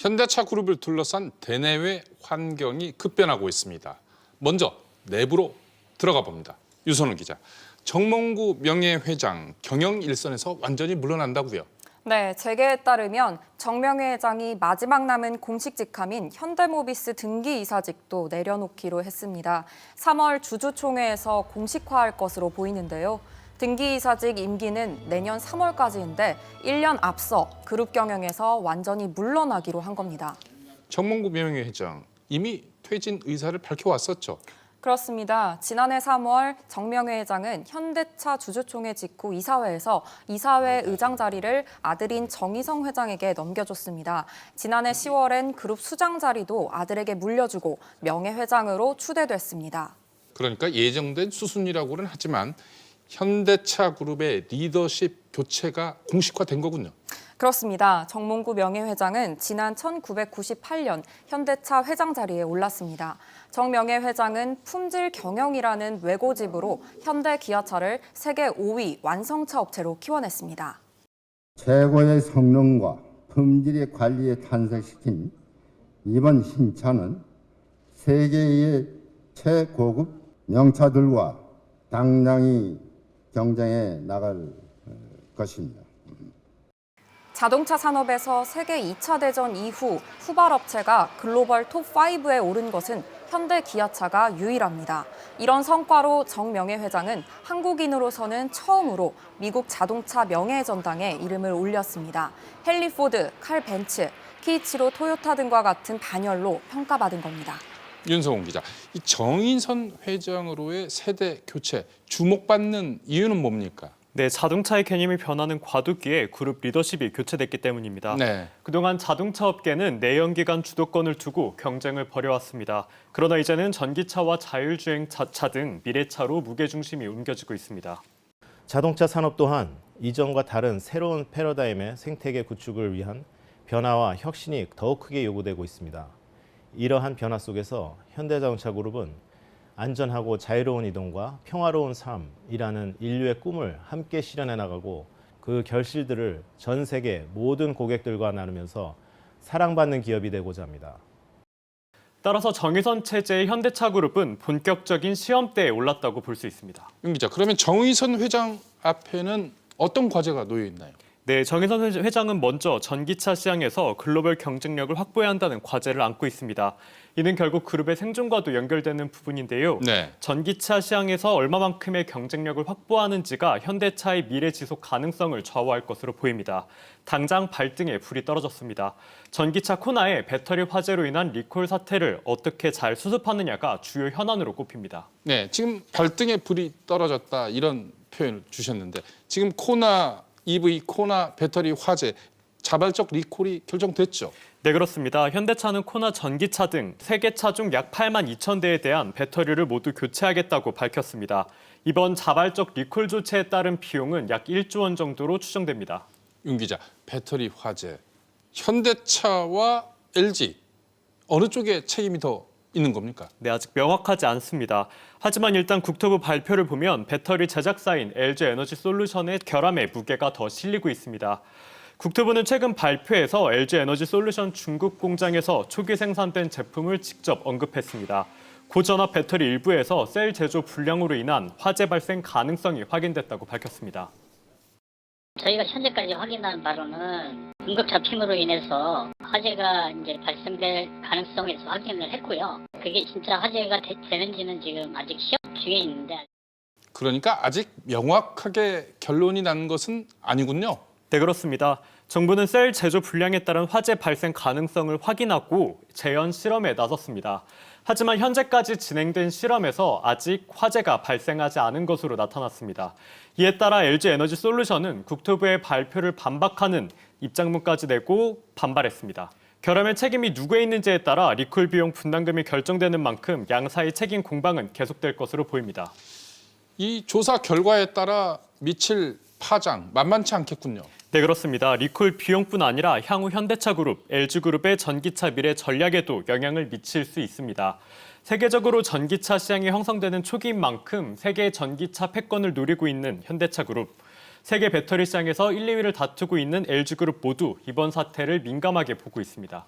현대차 그룹을 둘러싼 대내외 환경이 급변하고 있습니다. 먼저 내부로 들어가 봅니다. 유선우 기자. 정몽구 명예회장 경영 일선에서 완전히 물러난다고요? 네, 재계에 따르면 정명회 회장이 마지막 남은 공식 직함인 현대모비스 등기이사직도 내려놓기로 했습니다. 3월 주주총회에서 공식화할 것으로 보이는데요. 등기이사직 임기는 내년 3월까지인데 1년 앞서 그룹 경영에서 완전히 물러나기로 한 겁니다. 정몽구 명예회장 이미 퇴진 의사를 밝혀왔었죠. 그렇습니다. 지난해 3월 정명회 회장은 현대차 주주총회 직후 이사회에서 이사회 의장 자리를 아들인 정의성 회장에게 넘겨줬습니다. 지난해 10월엔 그룹 수장 자리도 아들에게 물려주고 명예회장으로 추대됐습니다. 그러니까 예정된 수순이라고는 하지만 현대차 그룹의 리더십 교체가 공식화된 거군요. 그렇습니다. 정몽구 명예회장은 지난 1998년 현대차 회장 자리에 올랐습니다. 정 명예회장은 품질 경영이라는 외고집으로 현대기아차를 세계 5위 완성차 업체로 키워냈습니다. 최고의 성능과 품질의 관리에 탄생시킨 이번 신차는 세계의 최고급 명차들과 당당히 경쟁해 나갈 것입니다. 자동차 산업에서 세계 2차 대전 이후 후발업체가 글로벌 톱5에 오른 것은 현대기아차가 유일합니다. 이런 성과로 정 명예회장은 한국인으로서는 처음으로 미국 자동차 명예전당에 이름을 올렸습니다. 헨리 포드, 칼 벤츠, 키이치로 토요타 등과 같은 반열로 평가받은 겁니다. 윤성훈 기자, 이 정인선 회장으로의 세대 교체 주목받는 이유는 뭡니까? 네, 자동차의 개념이 변하는 과도기에 그룹 리더십이 교체됐기 때문입니다. 네. 그동안 자동차 업계는 내연기관 주도권을 두고 경쟁을 벌여왔습니다. 그러나 이제는 전기차와 자율주행차 등 미래차로 무게중심이 옮겨지고 있습니다. 자동차 산업 또한 이전과 다른 새로운 패러다임의 생태계 구축을 위한 변화와 혁신이 더욱 크게 요구되고 있습니다. 이러한 변화 속에서 현대자동차그룹은 안전하고 자유로운 이동과 평화로운 삶이라는 인류의 꿈을 함께 실현해 나가고 그 결실들을 전 세계 모든 고객들과 나누면서 사랑받는 기업이 되고자 합니다. 따라서 정의선 체제의 현대차그룹은 본격적인 시험대에 올랐다고 볼 수 있습니다. 윤 기자, 그러면 정의선 회장 앞에는 어떤 과제가 놓여 있나요? 네, 정의선 회장은 먼저 전기차 시장에서 글로벌 경쟁력을 확보해야 한다는 과제를 안고 있습니다. 이는 결국 그룹의 생존과도 연결되는 부분인데요. 네. 전기차 시장에서 얼마만큼의 경쟁력을 확보하는지가 현대차의 미래 지속 가능성을 좌우할 것으로 보입니다. 당장 발등에 불이 떨어졌습니다. 전기차 코나의 배터리 화재로 인한 리콜 사태를 어떻게 잘 수습하느냐가 주요 현안으로 꼽힙니다. 네, 지금 발등에 불이 떨어졌다 이런 표현을 주셨는데 지금 코나 EV 코나 배터리 화재 자발적 리콜이 결정됐죠? 네, 그렇습니다. 현대차는 코나 전기차 등 세 개 차 중 약 8만 2천 대에 대한 배터리를 모두 교체하겠다고 밝혔습니다. 이번 자발적 리콜 조치에 따른 비용은 약 1조 원 정도로 추정됩니다. 윤 기자, 배터리 화재, 현대차와 LG 어느 쪽에 책임이 더 있는 겁니까? 네, 아직 명확하지 않습니다. 하지만 일단 국토부 발표를 보면 배터리 제작사인 LG에너지솔루션의 결함에 무게가 더 실리고 있습니다. 국토부는 최근 발표에서 LG에너지솔루션 중국 공장에서 초기 생산된 제품을 직접 언급했습니다. 고전압 배터리 일부에서 셀 제조 불량으로 인한 화재 발생 가능성이 확인됐다고 밝혔습니다. 저희가 현재까지 확인한 바로는 응급 잡힘으로 인해서 화재가 이제 발생될 가능성에 대해서 확인을 했고요. 그게 진짜 화재가 되는지는 지금 아직 시험 중에 있는데. 그러니까 아직 명확하게 결론이 난 것은 아니군요. 네, 그렇습니다. 정부는 셀 제조 불량에 따른 화재 발생 가능성을 확인하고 재현 실험에 나섰습니다. 하지만 현재까지 진행된 실험에서 아직 화재가 발생하지 않은 것으로 나타났습니다. 이에 따라 LG에너지솔루션은 국토부의 발표를 반박하는 입장문까지 내고 반발했습니다. 결함의 책임이 누구에 있는지에 따라 리콜 비용 분담금이 결정되는 만큼 양사의 책임 공방은 계속될 것으로 보입니다. 이 조사 결과에 따라 미칠 파장 만만치 않겠군요. 네, 그렇습니다. 리콜 비용뿐 아니라 향후 현대차그룹, LG그룹의 전기차 미래 전략에도 영향을 미칠 수 있습니다. 세계적으로 전기차 시장이 형성되는 초기인 만큼 세계 전기차 패권을 노리고 있는 현대차그룹, 세계 배터리 시장에서 1, 2위를 다투고 있는 LG그룹 모두 이번 사태를 민감하게 보고 있습니다.